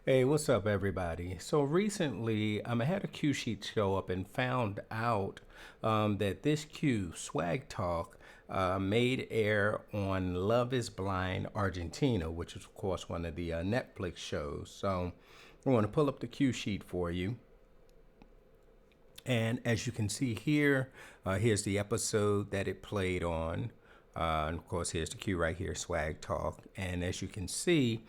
Hey, what's up, everybody? So recently, I had a cue sheet show up and found out that this cue, Swag Talk, made air on Love is Blind Argentina, which is, of course, one of the Netflix shows. So I want to pull up the cue sheet for you. And as you can see here, here's the episode that it played on. And of course, here's the cue right here, Swag Talk. And as you can see,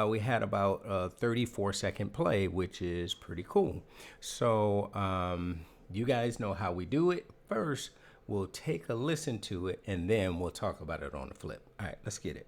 we had about a 34-second play, which is pretty cool. So you guys know how we do it. First, we'll take a listen to it, and then we'll talk about it on the flip. All right, let's get it.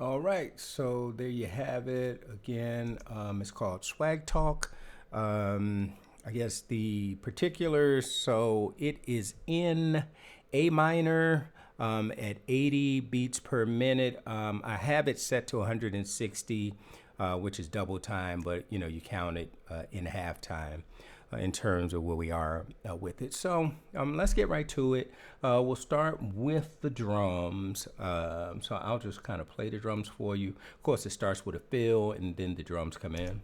All right, so there you have it. Again, it's called Swag Talk. I guess the particulars, so it is in A minor at 80 beats per minute. I have it set to 160, which is double time, but you count it in half time in terms of where we are with it. So let's get right to it. We'll start with the drums. So I'll just kind of play the drums for you. Of course, it starts with a fill and then the drums come in.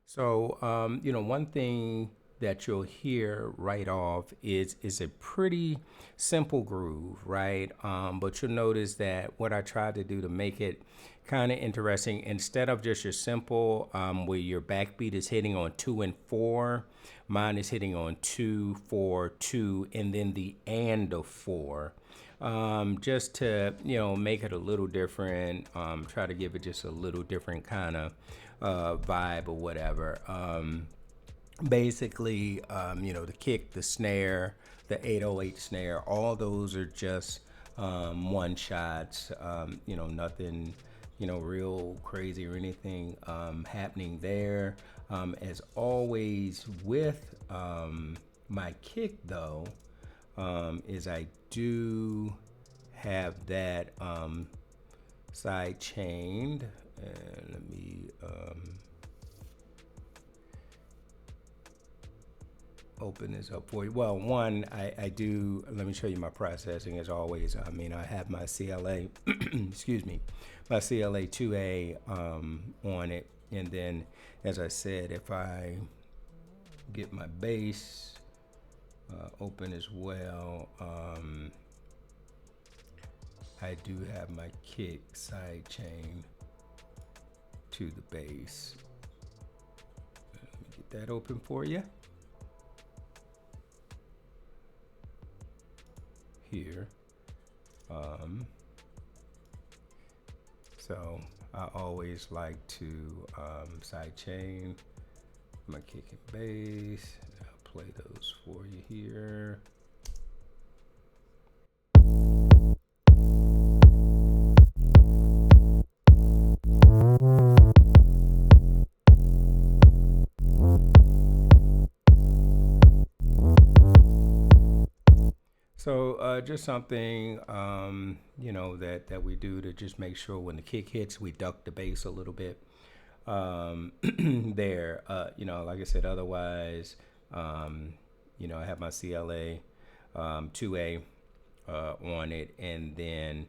So, one thing that you'll hear right off is a pretty simple groove, right? But you'll notice that what I tried to do to make it kind of interesting, instead of just your simple, where your backbeat is hitting on 2 and 4, mine is hitting on 2 4 2, and then the and of 4. Just to make it a little different, try to give it just a little different kind of vibe or whatever. Basically, the kick, the snare, the 808 snare, all those are just one shots. Nothing, real crazy or anything happening there. As always with my kick, though, is I do have that side chained. And let me open this up for you. Well, one, I do, let me show you my processing as always. I have my CLA, excuse me, my CLA 2A on it. And then, as I said, if I get my bass open as well, I do have my kick side chain to the bass. Let me get that open for you. Here. So I always like to side chain my kick and bass. I'll play those for you here. So just something, you know, that we do to just make sure when the kick hits, we duck the bass a little bit there. You know, like I said, otherwise, you know, I have my CLA 2A on it, and then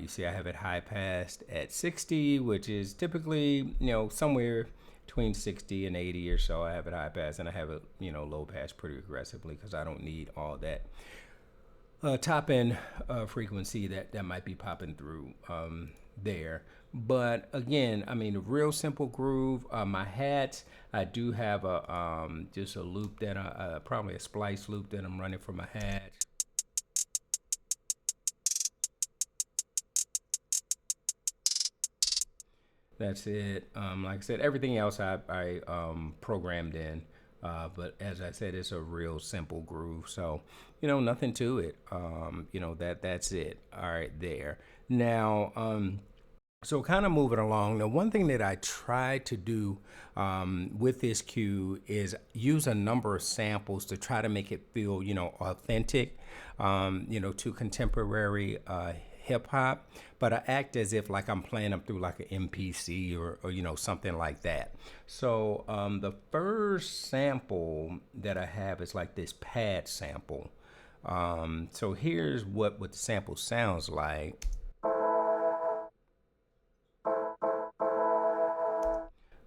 you see I have it high passed at 60, which is typically, you know, somewhere between 60 and 80 or so. I have it high pass, and I have it, you know, low pass pretty aggressively because I don't need all that top end frequency that might be popping through there. But again, I mean, a real simple groove. My hats, I do have a just a loop that probably a splice loop that I'm running for my hat. That's it. Like I said, everything else I programmed in. But as I said, it's a real simple groove. So, you know, nothing to it. You know, that's it. All right, there. Now, so kind of moving along. Now, one thing that I try to do with this cue is use a number of samples to try to make it feel, you know, authentic, you know, to contemporary hip hop, but I act as if like I'm playing them through like an MPC or you know, something like that. So the first sample that I have is like this pad sample. So here's what the sample sounds like.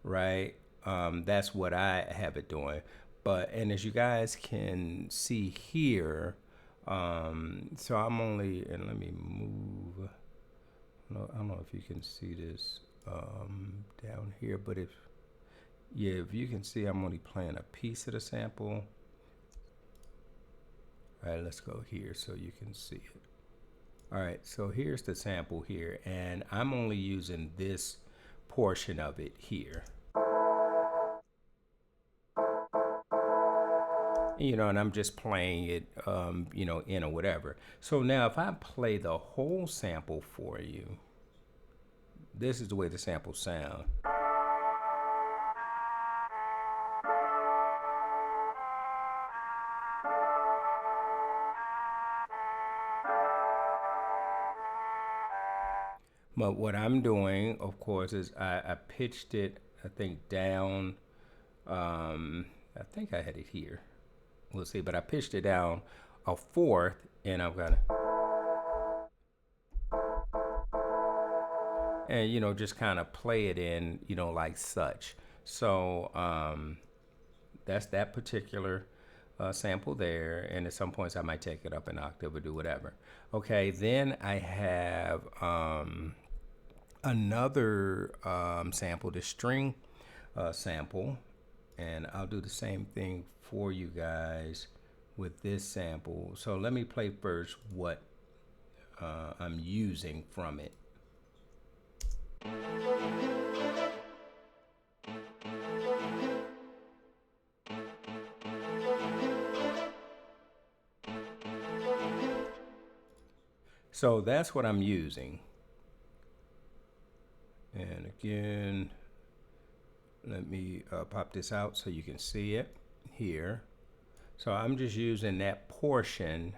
Right? That's what I have it doing. But, and as you guys can see here, so I'm only, and let me move, I don't know if you can see this down here, but if you can see, I'm only playing a piece of the sample. All right, let's go here so you can see it. All right, so here's the sample here, and I'm only using this portion of it here. You know, and I'm just playing it, you know, in or whatever. So now if I play the whole sample for you, this is the way the sample sound. But what I'm doing, of course, is I pitched it, I think, down. I think I had it here. We'll see, but I pitched it down a fourth, and I've got and you know, just kind of play it in, you know, like such. So that's that particular sample there, and at some points I might take it up an octave or do whatever. Okay, then I have another sample, the string sample, and I'll do the same thing for you guys with this sample. So let me play first what I'm using from it. So that's what I'm using. And again, let me pop this out so you can see it here. So I'm just using that portion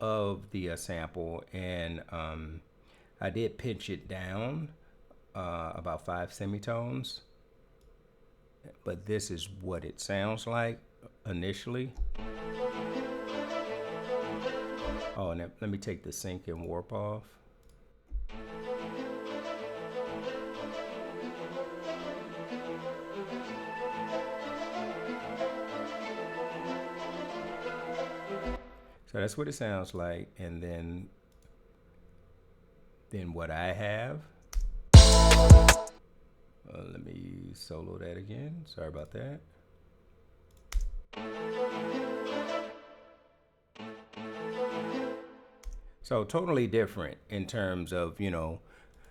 of the sample, and I did pitch it down about 5 semitones, but this is what it sounds like initially. Oh, and let me take the sync and warp off. So that's what it sounds like, and then what I have. solo that again. Sorry about that. So totally different in terms of,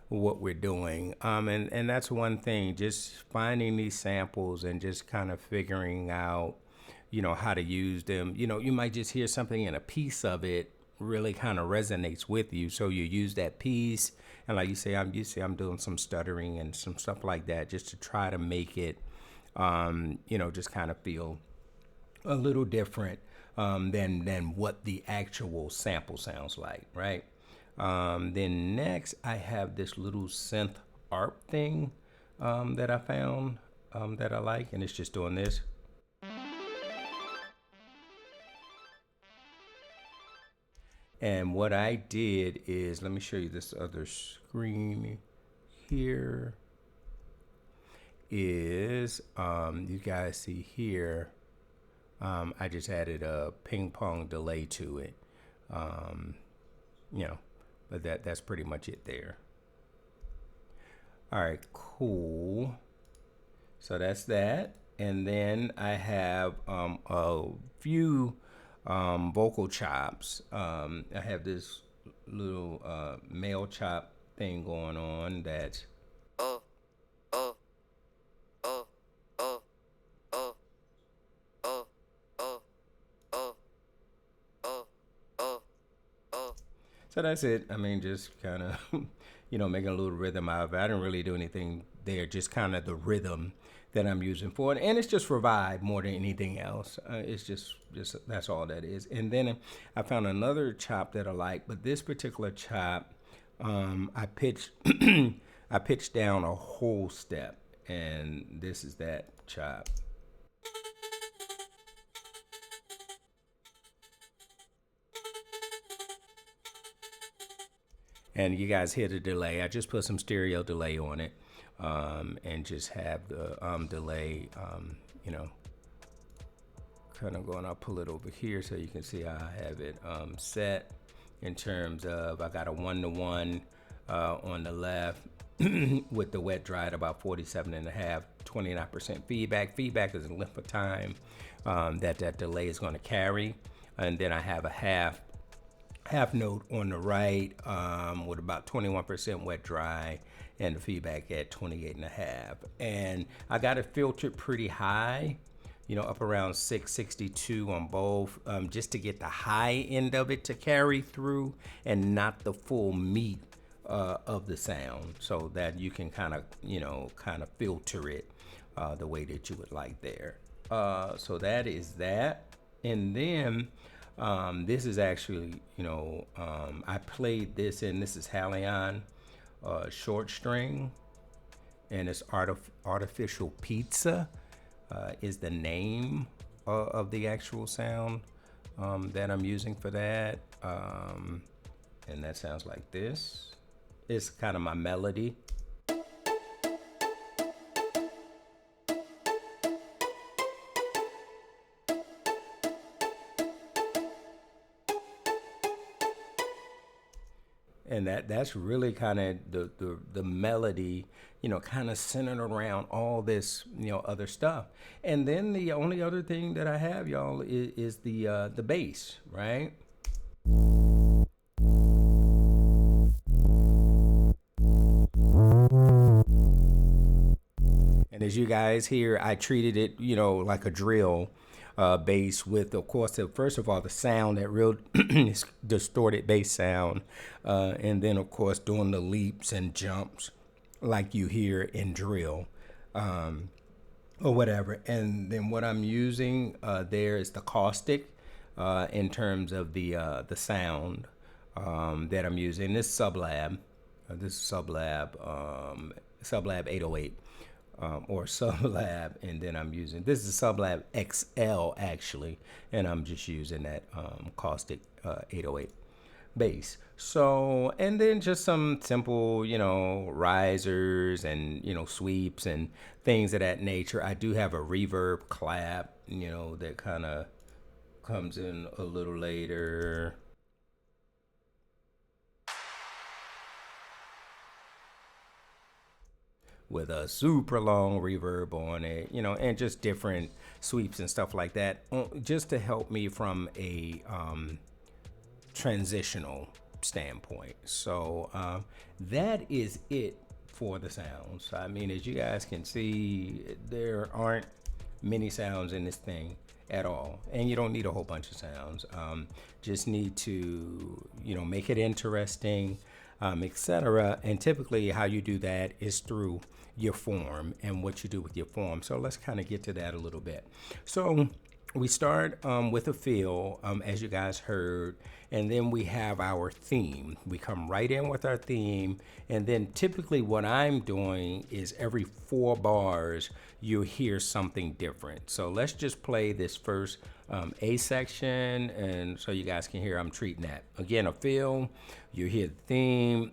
what we're doing. And that's one thing, just finding these samples and just kind of figuring out, how to use them. You might just hear something and a piece of it really kind of resonates with you. So you use that piece. And like I'm doing some stuttering and some stuff like that just to try to make it, just kind of feel a little different than what the actual sample sounds like, right? Then next, I have this little synth ARP thing that I found that I like, and it's just doing this. And what I did is, let me show you this other screen here. Is you guys see here? I just added a ping pong delay to it. You know, but that's pretty much it there. All right, cool. So that's that. And then I have a few vocal chops. I have this little male chop thing going on that. Oh, oh, oh, oh, oh, oh, oh, oh, oh, oh, oh. So that's it. I mean, just kind of, making a little rhythm out of it. I didn't really do anything there, just kind of the rhythm that I'm using for it. And it's just for vibe more than anything else. It's just that's all that is. And then I found another chop that I like, but this particular chop, I pitched, I pitched down a whole step, and this is that chop. And you guys hear the delay. I just put some stereo delay on it, and just have the delay, kind of going. I'll pull it over here so you can see how I have it set in terms of I got a 1-to-1 on the left with the wet dry at about 47.5, 29% feedback. Feedback is the length of time that delay is going to carry. And then I have a half note on the right with about 21% wet dry and the feedback at 28.5. And I got it filtered pretty high, up around 662 on both, just to get the high end of it to carry through and not the full meat of the sound, so that you can kind of filter it the way that you would like there. So that is that. And then this is actually, I played this in, this is Halion short string, and it's Artificial Pizza is the name of the actual sound that I'm using for that. And that sounds like this. It's kind of my melody. And that's really kind of the melody, kind of centered around all this, other stuff. And then the only other thing that I have, y'all, is the bass, right? And as you guys hear, I treated it, like a drill bass with, of course, first of all, the sound, that real distorted bass sound. And then, of course, doing the leaps and jumps like you hear in drill or whatever. And then what I'm using there is the caustic in terms of the sound that I'm using. This Sublab, Sublab 808. Or Sublab, and then I'm using, this is Sublab XL actually, and I'm just using that caustic 808 bass. So, and then just some simple, risers and, sweeps and things of that nature. I do have a reverb clap, that kind of comes in a little later. with a super long reverb on it, and just different sweeps and stuff like that, just to help me from a transitional standpoint. So that is it for the sounds. I mean, as you guys can see, there aren't many sounds in this thing at all, and you don't need a whole bunch of sounds. Just need to make it interesting, etc. And typically how you do that is through your form and what you do with your form. So let's kind of get to that a little bit. So we start with a feel, as you guys heard, and then we have our theme. We come right in with our theme, and then typically what I'm doing is every 4 bars you'll hear something different. So let's just play this first A section, and so you guys can hear I'm treating that. Again, a feel, you hear the theme,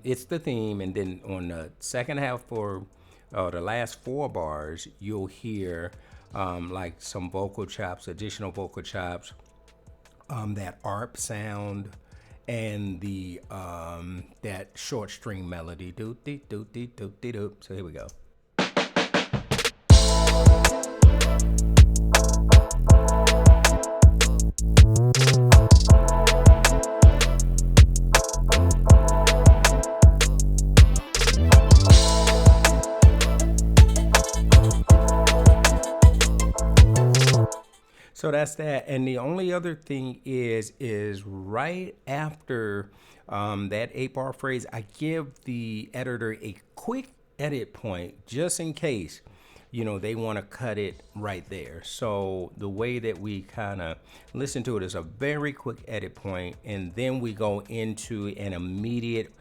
it's the theme, and then on the second half for the last 4 bars, you'll hear like some vocal chops, additional vocal chops, that ARP sound, and the that short string melody. Do dee do dee do dee do. So here we go. So that's that. And the only other thing is right after that 8-bar phrase, I give the editor a quick edit point just in case, they want to cut it right there. So the way that we kind of listen to it is a very quick edit point, and then we go into an immediate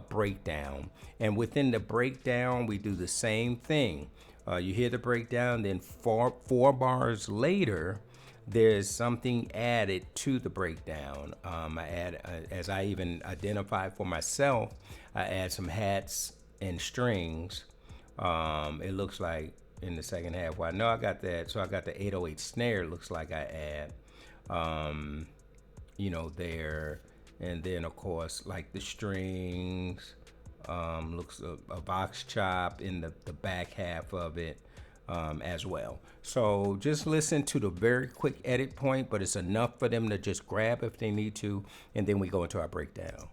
breakdown. And within the breakdown, we do the same thing. You hear the breakdown, then four bars later, there's something added to the breakdown. I add, as I even identified for myself, I add some hats and strings. It looks like in the second half. Well, I know I got that. So I got the 808 snare. It looks like I add, there. And then, of course, like the strings, looks a box chop in the back half of it. As well. So just listen to the very quick edit point, but it's enough for them to just grab if they need to, and then we go into our breakdown.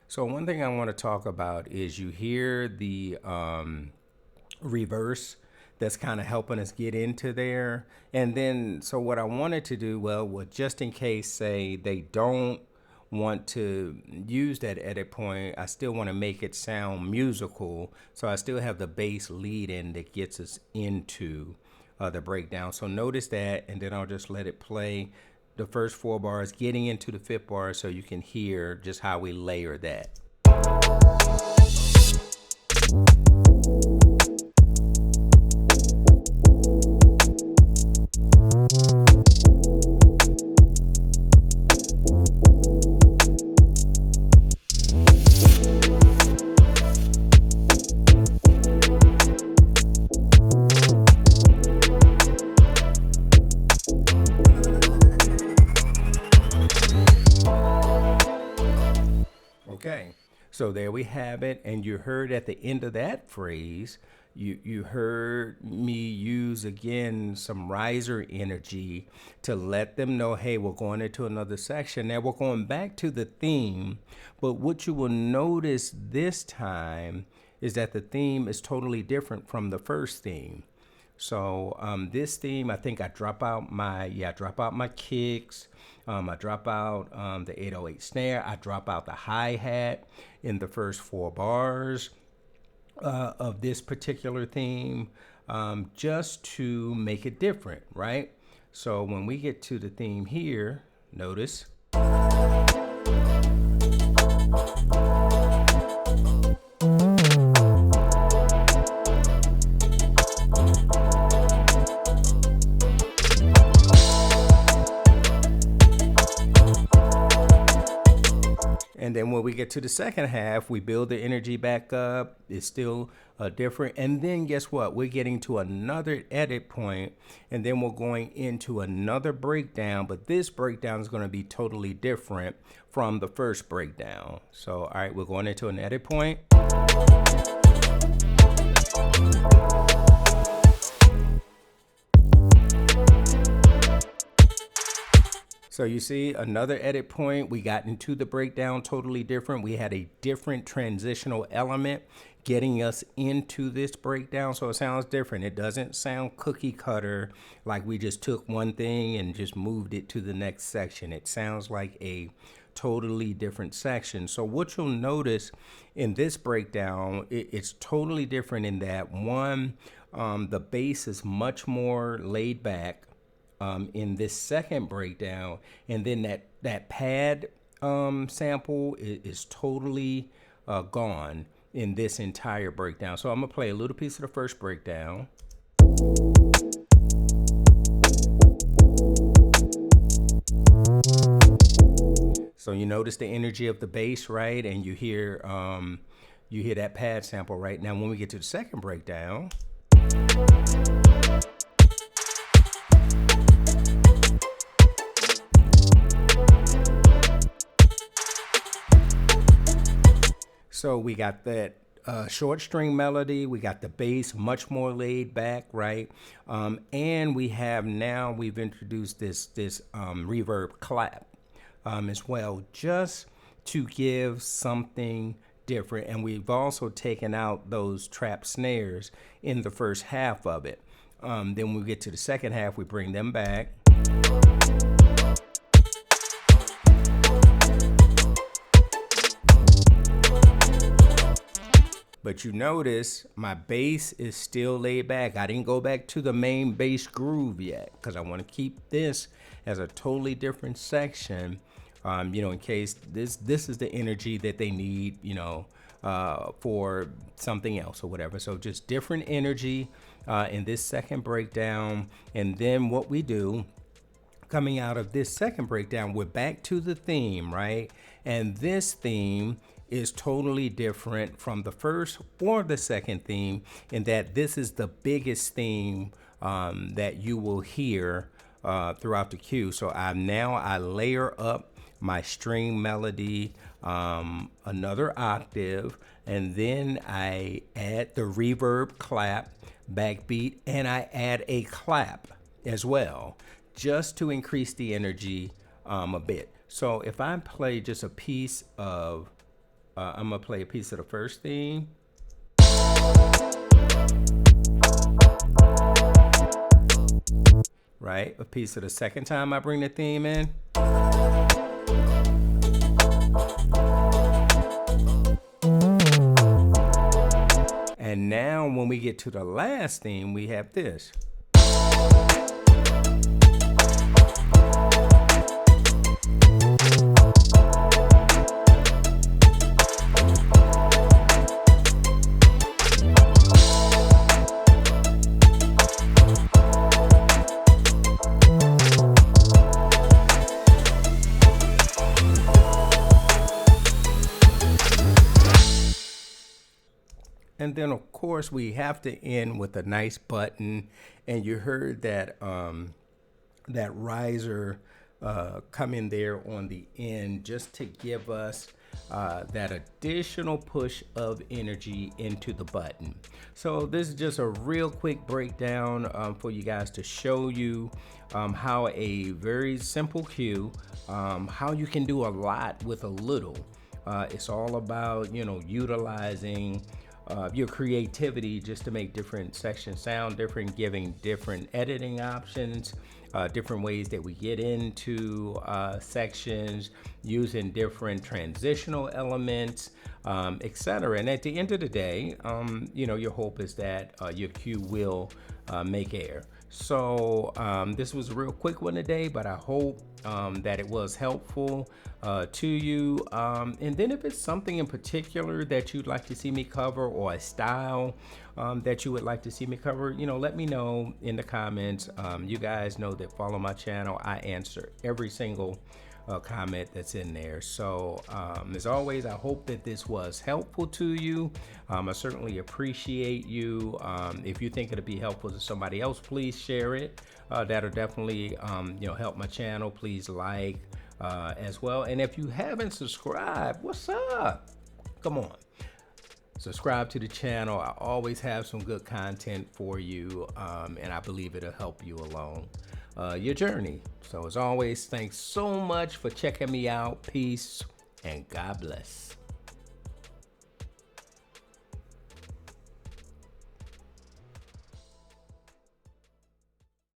So one thing I want to talk about is you hear the reverse that's kind of helping us get into there. And then, so what I wanted to do, well, just in case, say they don't want to use that edit point, I still want to make it sound musical, so I still have the bass lead in that gets us into the breakdown. So notice that, and then I'll just let it play the first 4 bars, getting into the 5th bar, so you can hear just how we layer that. Okay, so there we have it, and you heard at the end of that phrase, you heard me use again some riser energy to let them know, hey, we're going into another section. Now we're going back to the theme, but what you will notice this time is that the theme is totally different from the first theme. So this theme, I think I drop out my kicks. I drop out the 808 snare. I drop out the hi-hat in the first 4 bars of this particular theme, just to make it different, right? So when we get to the theme here, notice. And then when we get to the second half, we build the energy back up. It's still different. And then guess what? We're getting to another edit point, and then we're going into another breakdown, but this breakdown is going to be totally different from the first breakdown. So, all right, we're going into an edit point. So you see another edit point. We got into the breakdown totally different. We had a different transitional element getting us into this breakdown. So it sounds different. It doesn't sound cookie cutter like we just took one thing and just moved it to the next section. It sounds like a totally different section. So what you'll notice in this breakdown, it's totally different in that one, the bass is much more laid back. In this second breakdown, and then that pad sample is totally gone in this entire breakdown. So I'm gonna play a little piece of the first breakdown. So you notice the energy of the bass, right? And you hear that pad sample, right? Now when we get to the second breakdown, so we got that short string melody, we got the bass much more laid back, right? And we've introduced this reverb clap as well, just to give something different. And we've also taken out those trap snares in the first half of it. Then when we get to the second half, we bring them back. But you notice my bass is still laid back. I didn't go back to the main bass groove yet because I want to keep this as a totally different section, in case this is the energy that they need, for something else or whatever. So just different energy in this second breakdown. And then what we do, coming out of this second breakdown, we're back to the theme, right? And this theme is totally different from the first or the second theme in that this is the biggest theme that you will hear throughout the cue. So I layer up my string melody another octave, and then I add the reverb clap backbeat, and I add a clap as well, just to increase the energy a bit. So if I play just a piece of I'm gonna play a piece of the first theme. Right, a piece of the second time I bring the theme in. And now when we get to the last theme, we have this. And then, of course, we have to end with a nice button. And you heard that that riser come in there on the end just to give us that additional push of energy into the button. So this is just a real quick breakdown for you guys to show you how a very simple cue, how you can do a lot with a little. It's all about, utilizing your creativity just to make different sections sound different, giving different editing options, different ways that we get into sections, using different transitional elements, etc. And at the end of the day, your hope is that your cue will make air. So this was a real quick one today, but I hope that it was helpful to you. And then if it's something in particular that you'd like to see me cover, or a style that you would like to see me cover, let me know in the comments. You guys know that follow my channel. I answer every single comment that's in there. So as always, I hope that this was helpful to you. I certainly appreciate you. If you think it'll be helpful to somebody else, please share it. That'll definitely help my channel. Please like as well. And if you haven't subscribed, what's up? Come on. Subscribe to the channel. I always have some good content for you, and I believe it'll help you along your journey. So as always, thanks so much for checking me out. Peace and God bless.